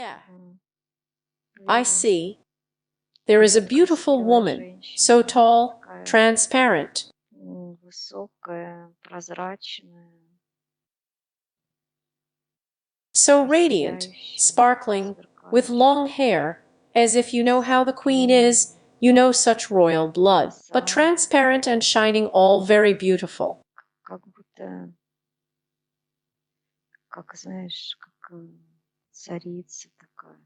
Yeah, I Вижу. see. There is a beautiful woman, so tall, transparent. Высокая, прозрачная, So radiant, сияющая, sparkling, with сверкающая. long hair, as if you know how the queen is, you know such royal blood, but transparent and shining, all very beautiful. Как будто, как знаешь, как царица такая,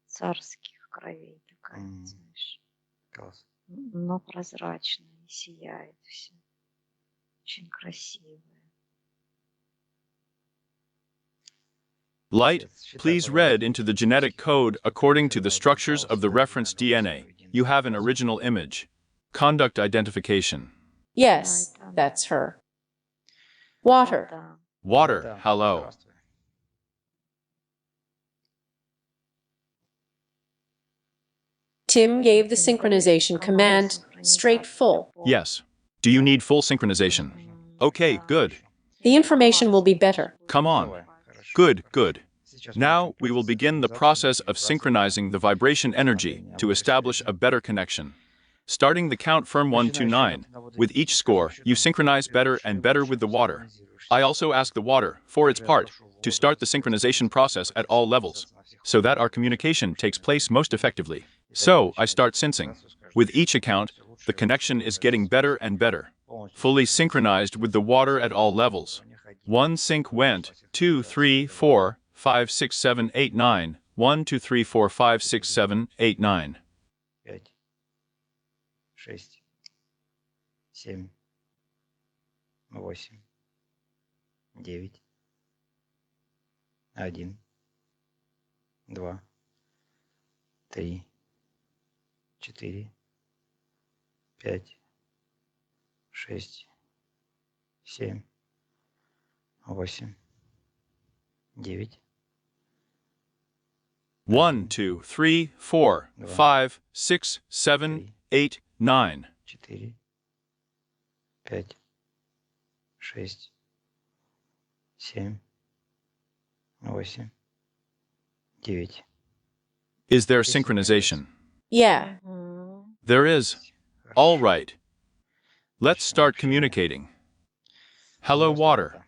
царских кровей такая, знаешь. Класс. Но прозрачная, и сияет все. Очень красивая. Light, please read into the genetic code according to the structures of the reference DNA. You have an original image. Conduct identification. Yes, that's her. Water. Да. Water, hello. Tim gave the synchronization command, straight full. Yes. Do you need full synchronization? Okay, good. The information will be better. Come on. Good, good. Now we will begin the process of synchronizing the vibration energy to establish a better connection. Starting the count from 1 to 9, with each score, you synchronize better and better with the water. I also ask the water, for its part, to start the synchronization process at all levels, so that our communication takes place most effectively. So, I start sensing. With each account, the connection is getting better and better. Fully synchronized with the water at all levels. 1 sync went, 2, 3, 4, 5, 6, 7, 8, 9. 1, 2, 3, 4, 5, 6, 7, 8, 9. 5, 6, 7, 8, 9, 1, 2, 3, 4, 5, 6, 7, 8, 9. 1, 2, 3, 4, 5, 6, 7, 8, 9. 4, 5, 6, 7, 8, 9. Is there synchronization? Yeah, There is. All right. Let's start communicating. Hello, water.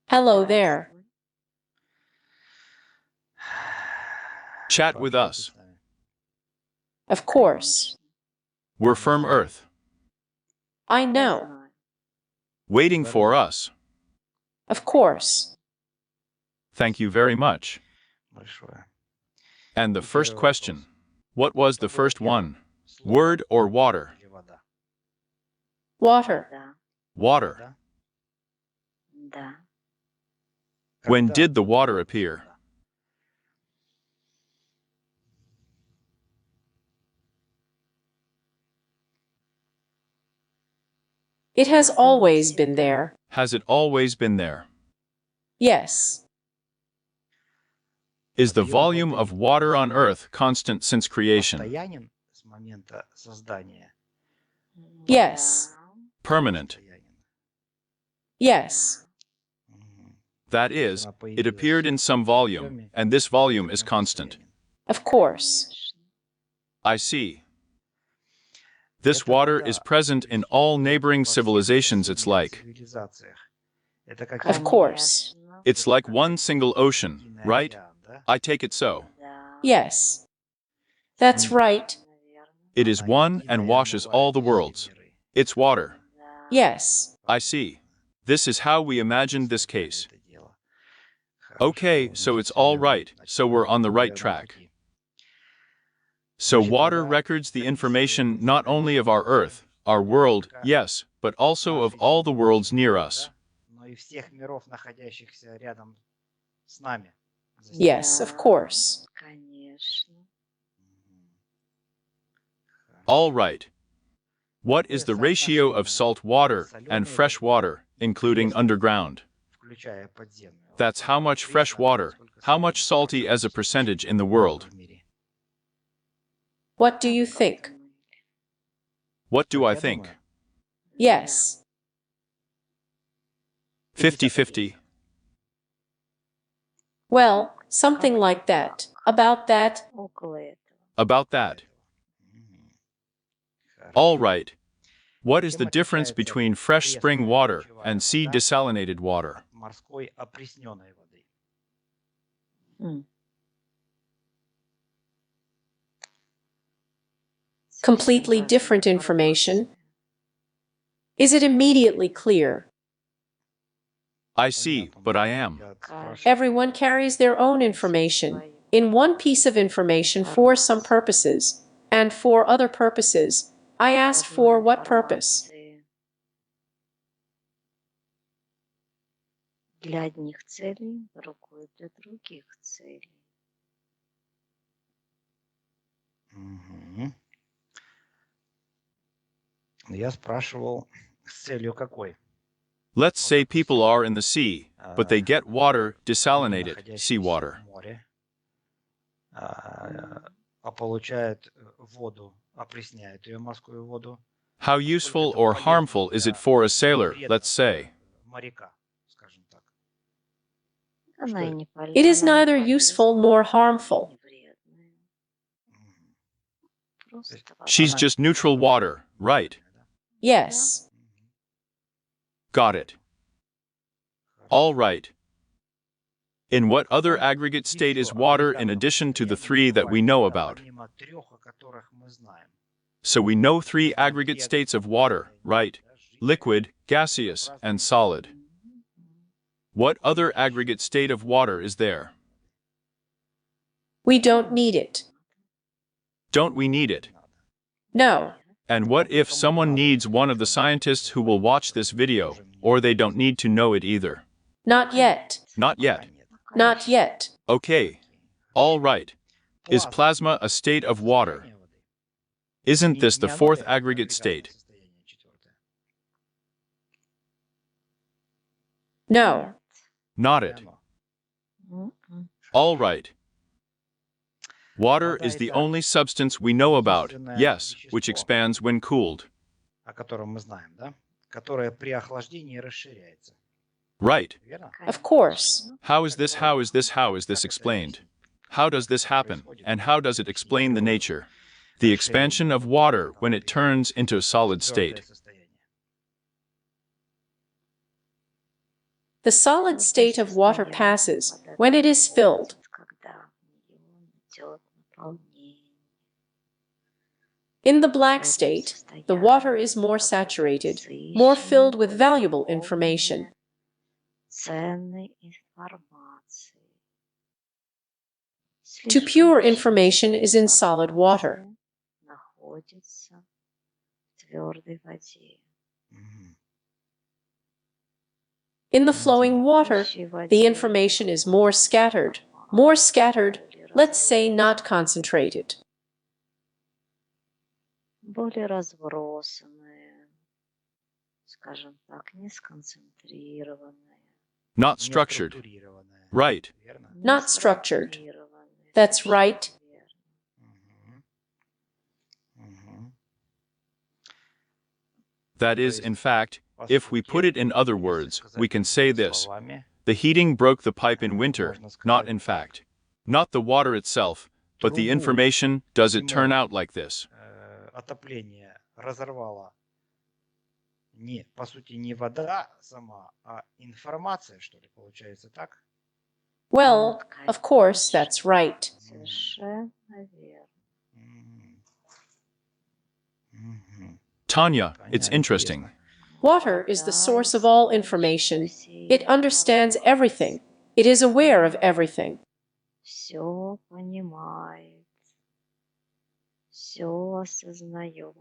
hello there. Chat with us. Of course. We're firm earth. I know. Waiting for us. Of course. Thank you very much. Большое. And the first question. What was the first one? Word or water? Или вода? Water. Да, Water. да. When Когда did the water appear? It has always been there. Has it always been there? Yes. Is the volume of water on Earth constant since creation? постоянен с момента создания? Yes. Permanent. Постоянен. Yes. Мгм. That is, it appeared in some volume, and this volume is constant. Of course. I see. This water is present in all neighboring civilizations it's like. Цивилизациях. Это как Of course. It's like one single ocean, right? да? I take it so. Да. Yes. That's right. Наверное. It is one and washes all the worlds. It's water. Да. Yes. I see. This is how we imagined this case. Это дело. Okay, Хорошо, so it's значит, all я- right, so we're on the на right верном track. пути. So water records the information not only of our Earth, our world, yes, but also of all the worlds near us. Но и всех миров, находящихся рядом с нами. Yes, of course. Конечно. All right. What is the ratio of salt water and fresh water, including underground? Включая подземную. That's how much fresh water, how much salty as a percentage in the world. в мире. What do you think? What do I Я think? думаю, Yes. 50-50. Well, something like that. About that. Около этого. About that. Мгм. All Хорошо. right. What is Чем the difference отличается between fresh spring пресная water ключевая and sea вода desalinated water? от морской опресненной воды? М. Completely Совсем different разная information. информация. Is it immediately clear? I see, Понятно, but но I я am. спрашиваю, Everyone carries their own information. In one piece of information for some purposes, and for other purposes. I asked for what purpose? Информации. Для одних целей, другой для других целей. мгм. Я спрашивал, с целью какой? Let's say people are in the sea, but they get water Люди, desalinated, находящиеся seawater. в море, а получают воду, опресняют ее морскую воду. How Насколько useful это or полезно harmful is it для for a sailor, вредно let's say? для моряка, скажем так. Она и Что не полезна. It is neither useful nor harmful. Не вредная. Мгм. То Просто есть вода. She's just neutral water, right? да? Yes. Мгм. Got it. All right. In what other aggregate state is water in addition to the three that we know about? Помимо трех, о которых мы знаем. So we know three aggregate states of water, right? Liquid, gaseous, and solid. What other aggregate state of water is there? We don't need it. Don't we need it? No. And what if someone needs one of the scientists who will watch this video, or they don't need to know it either? Not yet. Not yet. Not yet. Okay. All right. Is plasma a state of water? Isn't this the fourth aggregate state? No. Not it. М-м. All right. Water is the only substance we know about, yes, which expands when cooled. О котором мы знаем, да? Которое при охлаждении расширяется. Right. Верно? Of course. How is this explained? How does this happen, and how does it explain the nature? The expansion of water when it turns into a solid state. Твердое состояние. The solid state of water passes when it is filled. Когда в нее идет наполнение. In the black state, the water is more saturated, more filled with valuable information. Ценной информации. Too pure information is in solid water. Находится в твердой воде. Мгм. In the flowing water, the information is more scattered, let's say not concentrated. Более разбросанная, скажем так, не сконцентрированная. Not Не structured. структурированное. Right. Верно? Not structured. Неструктурированная. That's right. Верно. Мгм. Мгм. That is, in fact, if we put it in other words, we can say this. Словами, The heating broke the pipe in winter, not in fact. Not the water itself, but the information, does it turn out like this? отопление разорвало не, по сути, не вода сама, а информация, что ли, получается так? Well, of course, that's right. Совершенно верно. Мгм. Мгм. Tanya, it's Понятно, interesting. интересно. Water is the source of all information. It understands everything. It is aware of everything. Все понимает, все осознает.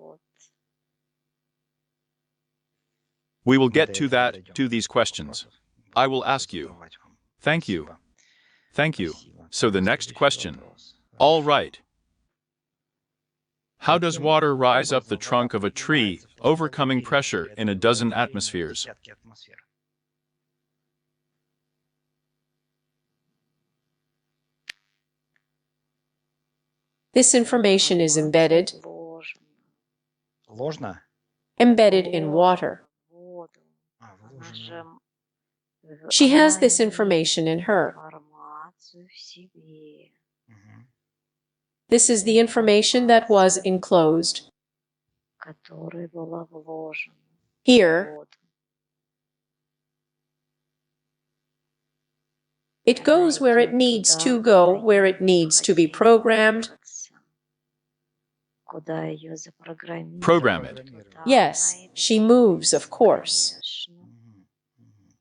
We will Мы get до to этого that, дойдем. to these questions. Вопросов I will буду ask you. задавать вам. Thank you. Спасибо. Thank you. Спасибо. So the next Следующий question. вопрос. All Хорошо. right. How does Каким water rise up the образом trunk вода of a tree, поднимается в ствол overcoming дерева pressure при in a dozen преодолении atmospheres? десятки атмосфер? This information is embedded Ложно? in water. А, вложено. She has this information in her. информацию в себе. Мгм. This is the information that was enclosed. Которая была вложена Here, в воду. it goes where it needs to go, where it needs to be programmed. Куда ее запрограммировать, Program it. туда Yes, она и she moves, of course. конечно. Мгм. Мгм.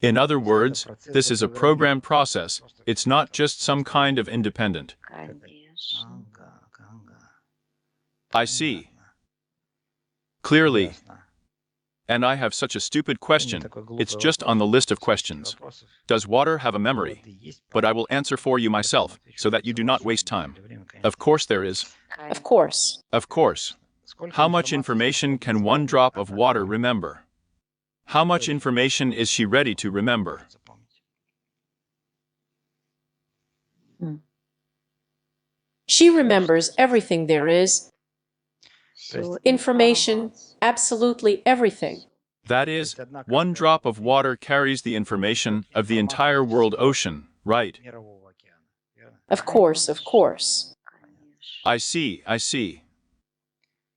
In other words, this is a programmed process. It's not just some kind of independent. Конечно. Ага. I see. Clearly. Ясно. And I have such a stupid Да не question. такой глупый It's just on the вопрос. list of Всё-таки questions. вопросов Does water have a у memory? воды есть But I память. will answer for you myself, Поэтому so отвечу that you за do вас, not чтобы waste не time. теряли время, конечно. Of course there is. Of course. Of course. Сколько How much информации information способна can one запомнить drop of одна water капля? remember? How much information is she ready to remember? Может запомнить. She remembers everything there is, Всю information, информацию. absolutely everything. That То is, есть одна one капля drop of воды water carries the information of the информацию entire world всего ocean, right? Мирового океана. Верно? Of course, of course. Конечно. I see.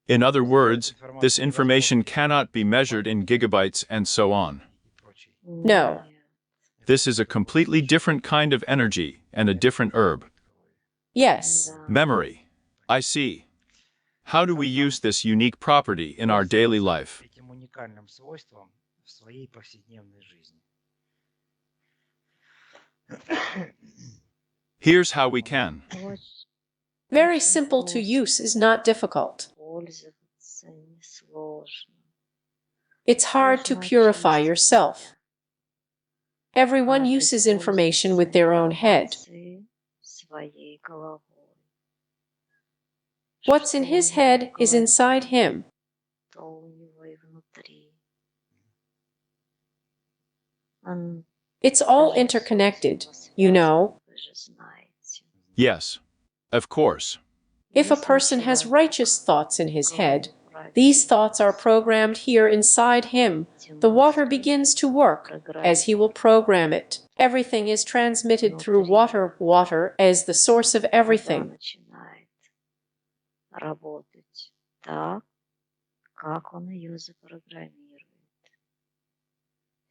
In other words, this information cannot be measured in gigabytes and so on. И прочее. No. Нет. This is a completely different kind of energy and a different herb. Yes. Да. Memory. I see. How do we use this unique property in our daily life? Этим уникальным свойством в своей повседневной жизни. Here's how we can. Очень Very simple to use is not difficult. пользоваться несложно. It's hard to Нужно purify очистить yourself. себя. Everyone Каждый uses information with пользуется their own head. информацией своей головой. What's in Что his у него head в is голове, inside him. то у него и внутри. Он It's all даже interconnected, взаимосвязано, you know. вы же знаете. Yes. Of course. If a Если person has человек righteous thoughts in his в head, голове these thoughts are праведности, programmed here inside him. эти The water мысли begins to work as he will program it. Everything is transmitted through внутри. water as the source of Вода everything. начинает работать так, как он ее запрограммирует.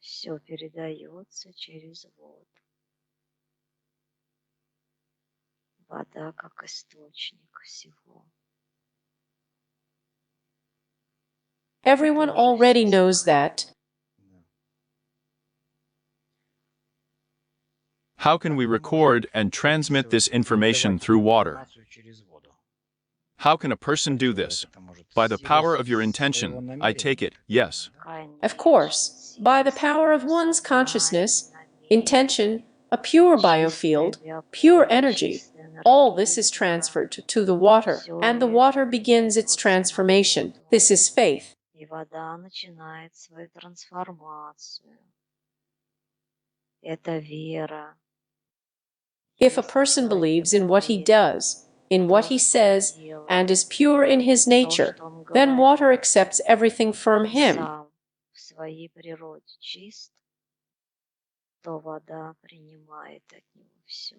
Все передается через воду. Вода как источник всего. Everyone already knows that. Да. How can we record and transmit this information through water? Информацию через воду. How can a person do this? By the power of your intention, I take it, yes. Of course, by the power of one's consciousness, intention, a pure biofield, pure energy. All this is transferred to the water, and the water begins its transformation. This is faith. И вода начинает свою трансформацию. Это вера. If a person believes in what he does, in what he says, and is pure in his nature, then water accepts everything from him. Сам в своей природе чист, то вода принимает от него все.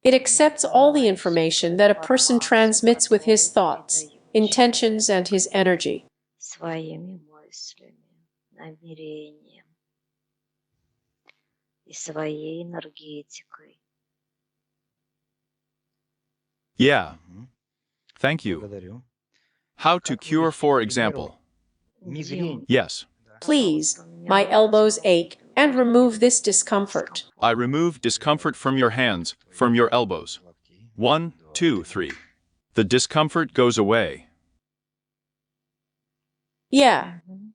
It accepts all the information that a person transmits with his thoughts, intentions, and his energy. Своими мыслями, намерением и своей энергетикой. Yeah. Мгм. Thank you. Благодарю. How to cure, for example? Мигрень. Yes. Да. Please, my elbows ache, and remove this discomfort. I remove discomfort from your hands, from your elbows. Локтей. 1, 2, 3. The discomfort goes away. Yeah. Мгм.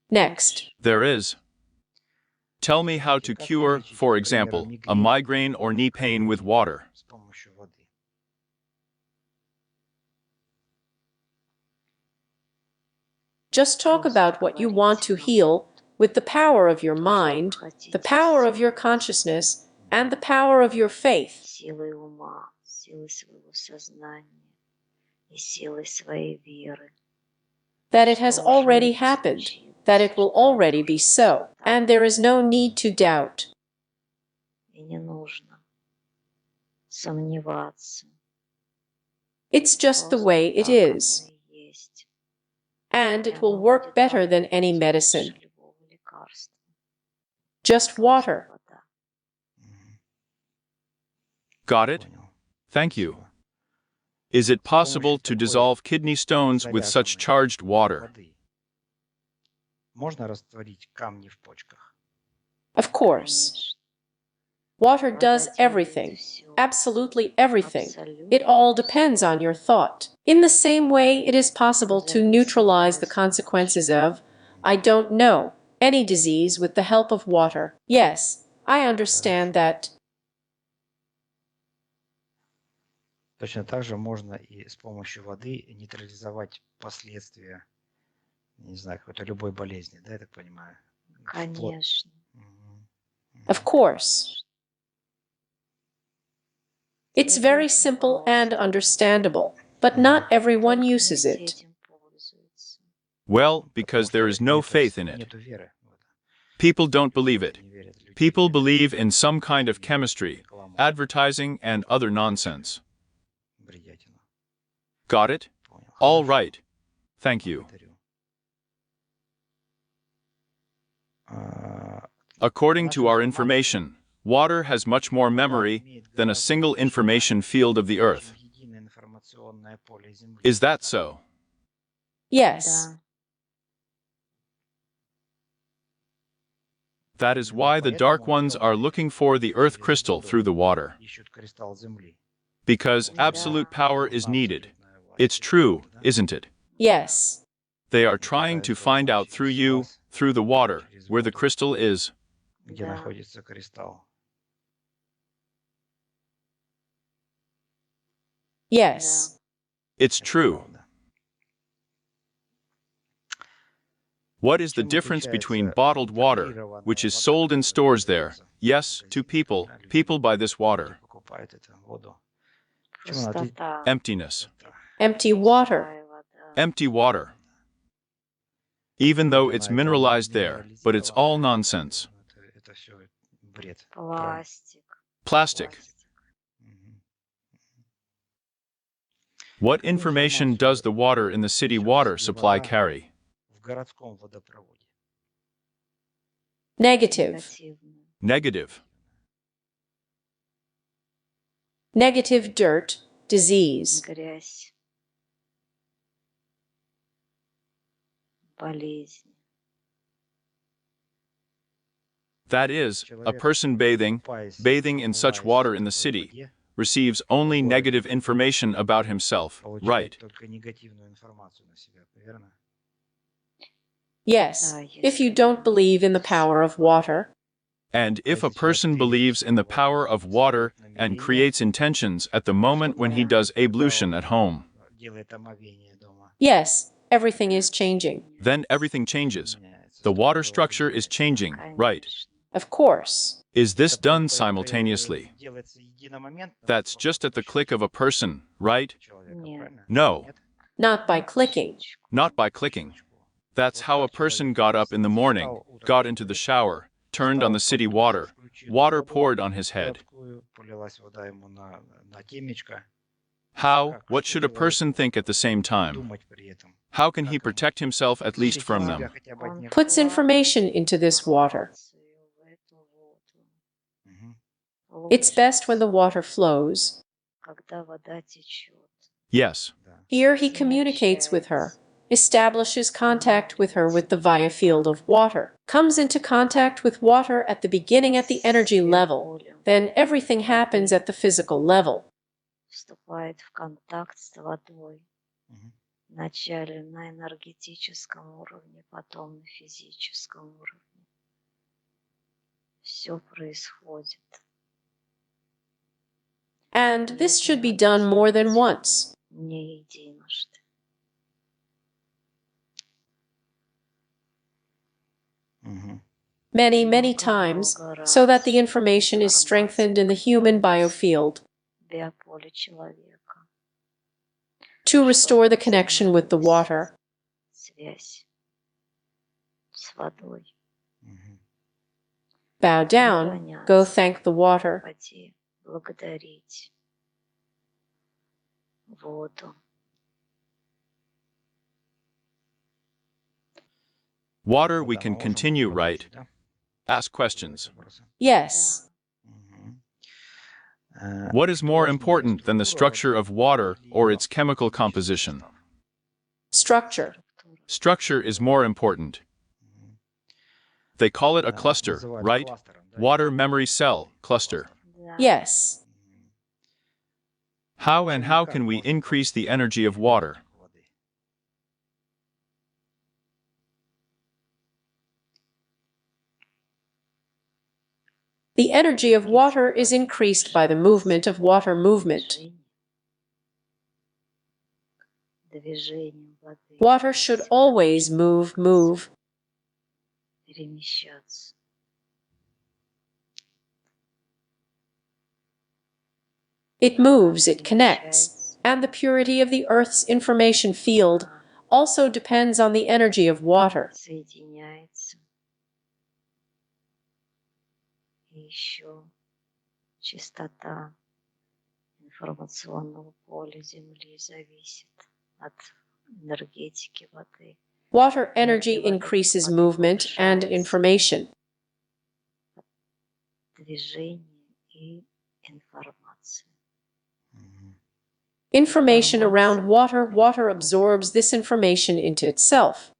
Next. There is. Tell me how to cure, for example, a migraine or knee pain with water. С помощью воды. Just talk about what you want to heal with the power of your mind, the power of your consciousness, and the power of your faith. Силой ума, силой своего сознания и силой своей веры. That it has already happened, that it will already be so, and there is no need to doubt. И не нужно сомневаться. It's just the Просто way it так оно is. и есть. And И it will оно work будет better than any работать medicine. лучше любого лекарства. Just Просто water. вода. Got it? Понял. Thank you. Is it possible to dissolve kidney stones with such charged water? Воды. Можно растворить камни в почках? Of course. Конечно. Water Вода does делает everything. всё. Absolutely everything. Абсолютно It all всё. depends on your thought. In the same way, it is possible to neutralize the consequences of, I don't know, any disease with the help of water. Yes, I understand that. Точно так же можно и с помощью воды нейтрализовать последствия, не знаю, какой-то любой болезни, да, я так понимаю? Конечно. Of course. It's Это very очень simple and просто. understandable, but not everyone Только не uses все it. этим пользуются. Well, because there is no faith in it. Нету веры в это. People don't believe it. Не верят люди. People believe in some kind of chemistry, advertising, and other nonsense. Бредятина. Got it? Понял. All Хорошо. right. Thank you. Благодарю. А, According to our information, water has much more memory than a single information field of the Earth. чем единое информационное поле Земли. Is that so? Yes. Да. That is why the Dark Ones are looking for the Earth crystal through the water. Ищут кристалл Земли. Because absolute power is needed. It's true, isn't it? Yes. They are trying to find out through you, through the water, where the crystal is. Где Да. находится кристалл. Yes. It's Это true. правда. What is the Чем difference отличается between bottled water, концентрированная which is вода, sold in которая stores there, продается в yes, to магазинах, people, да, люди people buy this water, покупают эту воду. Чем она Пустота. emptiness, Empty water. Пустая вода. empty water? Even though it's mineralized there, but it's all nonsense. Это все бред. Пластик. Plastic. Мгм. What information does the water in the city water supply carry? В городском водопроводе. Negative. Негативно. Negative. Negative dirt, disease. Грязь. Болезнь. That is, a person bathing in such water in the city, receives only negative information about himself, right? Только негативную информацию на себя, верно? Yes, if you don't believe in the power of water. And if a person believes in the power of water and creates intentions at the moment when he does ablution at home, Делает омовение дома. Yes, everything is changing. then everything changes. The water structure is changing, right? Конечно. Of course. Is this done simultaneously? Делается единомоментно. That's just at the click of a person, right? Человека, Нет. правильно? No, Нет? Not by clicking. not by clicking. That's how a person got up in the morning, got into the shower, turned on the city water, water poured on his head. Полилась вода ему на темечко. How, what should a person think at the same time? Думать при этом. How can he protect himself at least from Себя them? хотя бы от Он них. Puts information into this water. в эту воду. Мгм. It's Лучше, best when the water flows. когда вода течет. Yes, Да. Here he communicates with her, establishes contact with her with the via field of water, comes into contact with water at the beginning at the energy level, then everything happens at the physical level. Вступает в контакт с водой. Мгм. Вначале на энергетическом уровне, потом на физическом уровне. Все происходит. And this should be done more than once. Не единожды. Мгм. Many, many times, so that the information is strengthened in the human biofield Биополе человека. to restore the connection with the water. Связь с водой. Мгм. Bow down, go thank the water. Пойти благодарить воду. Water we can continue, right? Ask questions. Yes. What is more important than the structure of water or its chemical composition? Structure. Structure is more important. They call it a cluster, right? Water memory cell cluster. Yes. How and how can we increase the energy of water? The energy of water is increased by the movement of water movement. Движением воды. Water should always move. Перемещаться. It moves, it connects, and the purity of the Earth's information field also depends on the energy of water. Соединяется. И еще чистота информационного поля Земли зависит от энергетики воды. Water energy increases movement and information. Движение и информация. Information around water absorbs this information into itself.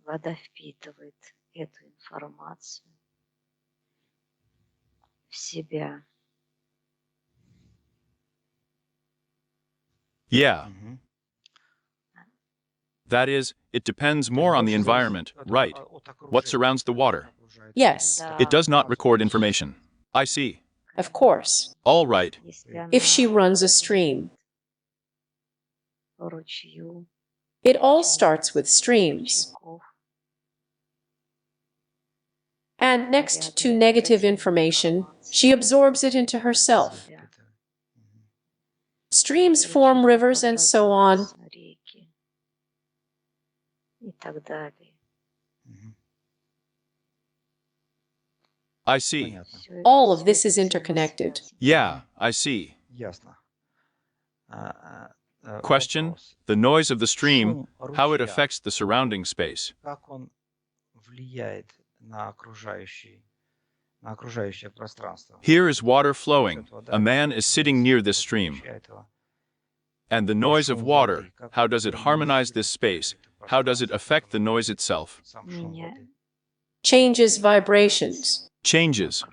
Вода впитывает эту информацию в себя. Yeah. That is, it depends more on the environment, right? What surrounds the water. Yes, It does not record information. I see. of course. All right. If she runs a stream, По ручью, it all starts with streams. ручейков, And next to negative information, she absorbs it into herself. себя. Streams form rivers and so on. Реки и так далее. I see. Понятно. Всё All это- of this всё is это interconnected. взаимосвязано. Yeah, I see. Ясно. Question: Вопрос. the noise of the stream, Шум how it ручья, affects the surrounding space. как он влияет на окружающее пространство? Here is water flowing. A man is sitting near this stream. And the noise of water, how does it harmonize this space? How does it affect the noise itself? Сам шум Меня- воды. Changes vibrations. Changes.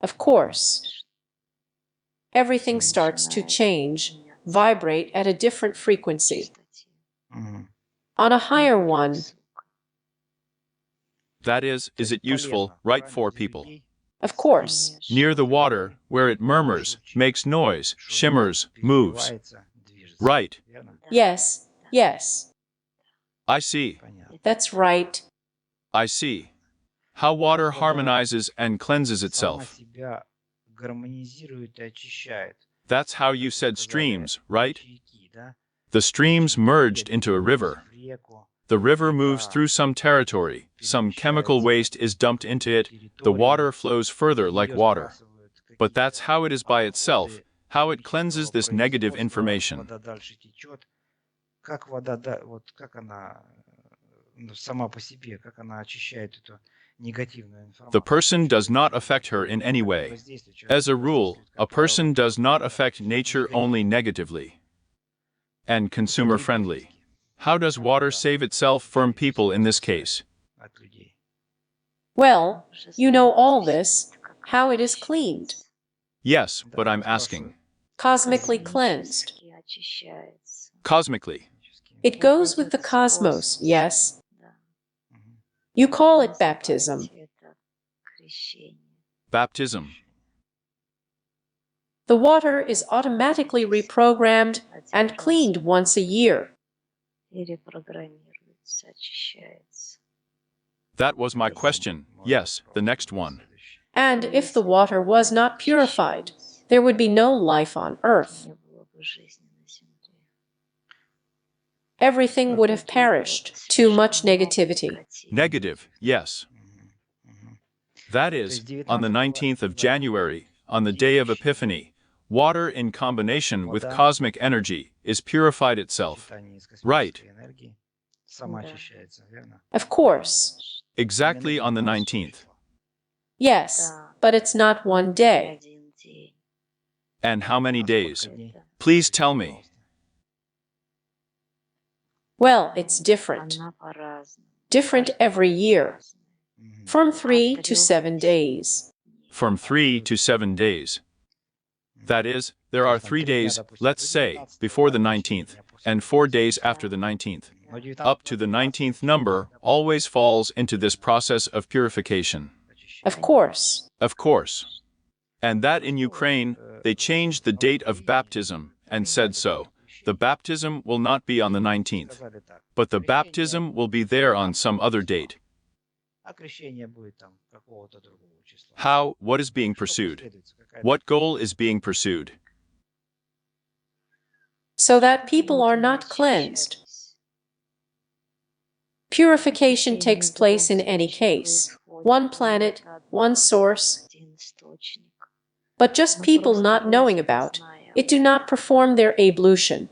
Of course. Everything starts to change, vibrate at a different frequency. Мгм. On a higher one, That is it useful, right, for people? of course. Near the water, where it murmurs, makes noise, shimmers, moves. Переливается, движется. Right. Верно? Yes, yes, I see. Понятно. that's right. I see. How water harmonizes and cleanses Сама itself. себя гармонизирует и очищает. That's how you said streams, right? Ручейки, да? The streams merged into a river. В реку, The river moves through some territory, some chemical waste is dumped into it, the water flows further like её water. сбрасывают But какие-то that's how it is by itself, отходы how it cleanses this negative производства, information. Вода дальше течет. Как вода, вот как она сама по себе, как она очищает эту негативную информацию. The person does not affect her in any way. As a rule, a person does not affect nature only negatively and consumer-friendly. How does water save itself from people in this case? От людей. Well, you know all this, how it is cleaned, Yes, but I'm asking. cosmically cleansed. Космически очищается. Cosmically. It goes with the cosmos, yes. Да. Мгм. You call it baptism. Называйте это крещение. Baptism. The water is automatically reprogrammed and cleaned once a year. Перепрограммируется, очищается. That was my question. Yes, the next one. And if the water was not purified, there would be no life on Earth. Не было бы жизни на Земле. Everything would have perished. Too much negativity. Negative, yes. Мгм. Мгм. That is, on the 19th of January, on the day of Epiphany, water in combination with cosmic energy is purified itself. Right. Of course. Exactly on the 19th. Yes, but it's not one day. And how many days? Please tell me. Well, it's different. Different every year. From 3 to 7 days. From 3 to 7 days. That is, there are 3 days, let's say, before the 19th, and 4 days after the 19th. Up to the 19th number always falls into this process of purification. Of course. Of course. And that in Ukraine, they changed the date of baptism and said so. The baptism will not be on the 19th, but the baptism will be there on some other date. How? What is being pursued? What goal is being pursued? So that people are not cleansed. Purification takes place in any case. One planet, one source. But just people not knowing about it do not perform their ablution.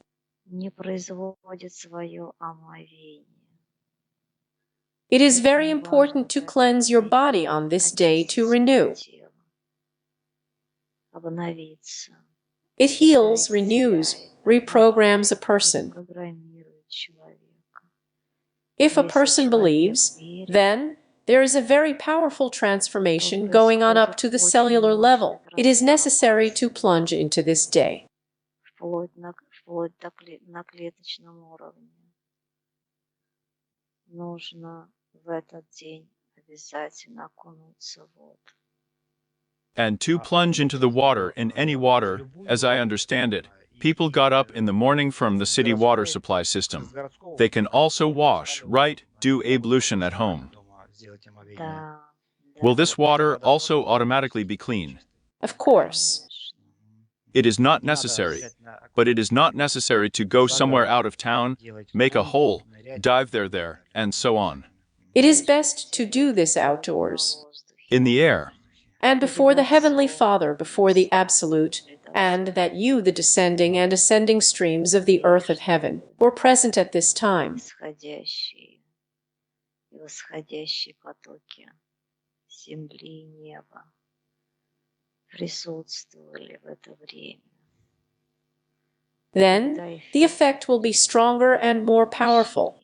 It is very important to cleanse your body on this day to renew. It heals, renews, reprograms a person. If a person believes, then there is a very powerful transformation going on up to the cellular level. It is necessary to plunge into this day. And to plunge into the water in any water, as I understand it, people got up in the morning from the city water supply system. They can also wash, right, do ablution at home. Will this water also automatically be clean? Of course. It is not necessary, but it is not necessary to go somewhere out of town, make a hole, dive there, and so on. It is best to do this outdoors. In the air. And before the Heavenly Father, before the Absolute, and that you, the descending and ascending streams of the earth of heaven, were present at this time. Then the effect will be stronger and more powerful.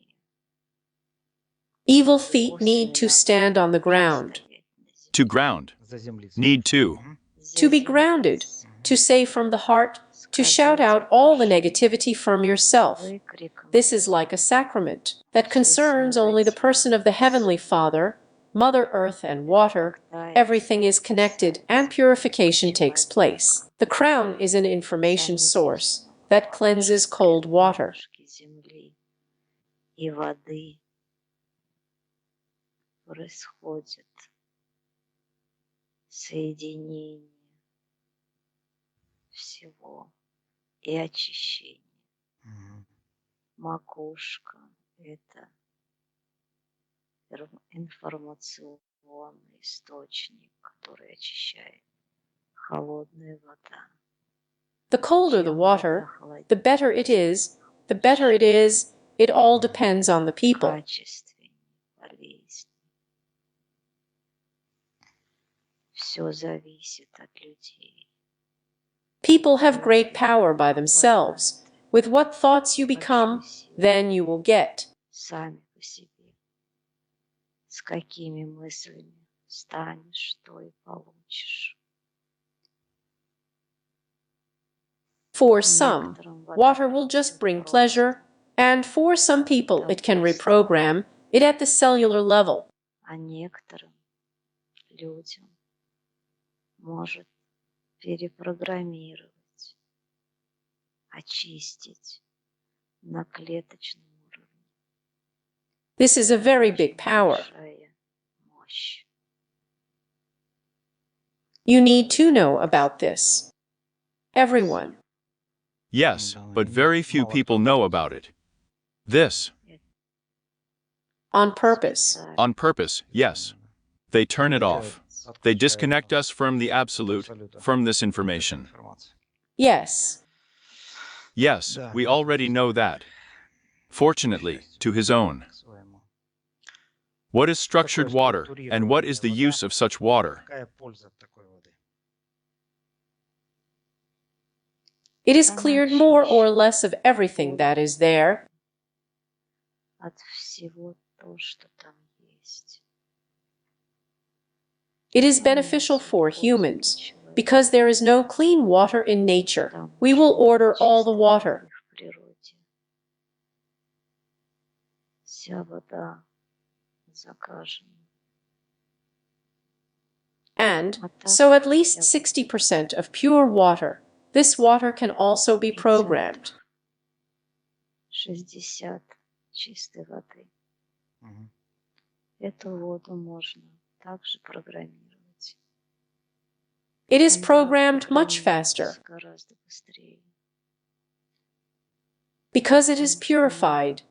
Evil feet need to stand on the ground. To ground. Need to. To be grounded, to say from the heart, to shout out all the negativity from yourself. This is like a sacrament that concerns only the person of the Heavenly Father, Mother Earth and water. Everything is connected and purification takes place. The crown is an information source that cleanses cold water. Соединение всего и очищение. Макушка – это информационный источник, который очищает. Холодная вода. The colder the water, the better it is, the better it is. It all depends on the people. People have great power by themselves. With what thoughts you become, then you will get. For some, water will just bring pleasure, and for some people it can reprogram it at the cellular level. Может перепрограммировать, очистить на клеточном уровне. This is a very big power. You need to know about this. Everyone. Yes, but very few people know about it. This. On purpose. On purpose, yes. They turn it off. They disconnect us from the absolute, from this information. Yes. Yes, we already know that. Fortunately, to his own. What is structured water, and what is the use of such water? It is cleared more or less of everything that is there. От всего то, что там есть. It is beneficial for humans. Because there is no clean water in nature, we will order all the water. В природе. Вся вода закажена. And so at least 60% of pure water. This water can also be programmed. 60 чистой воды. Эту воду можно также программировать. It is programmed much faster. Гораздо быстрее. Because it is purified,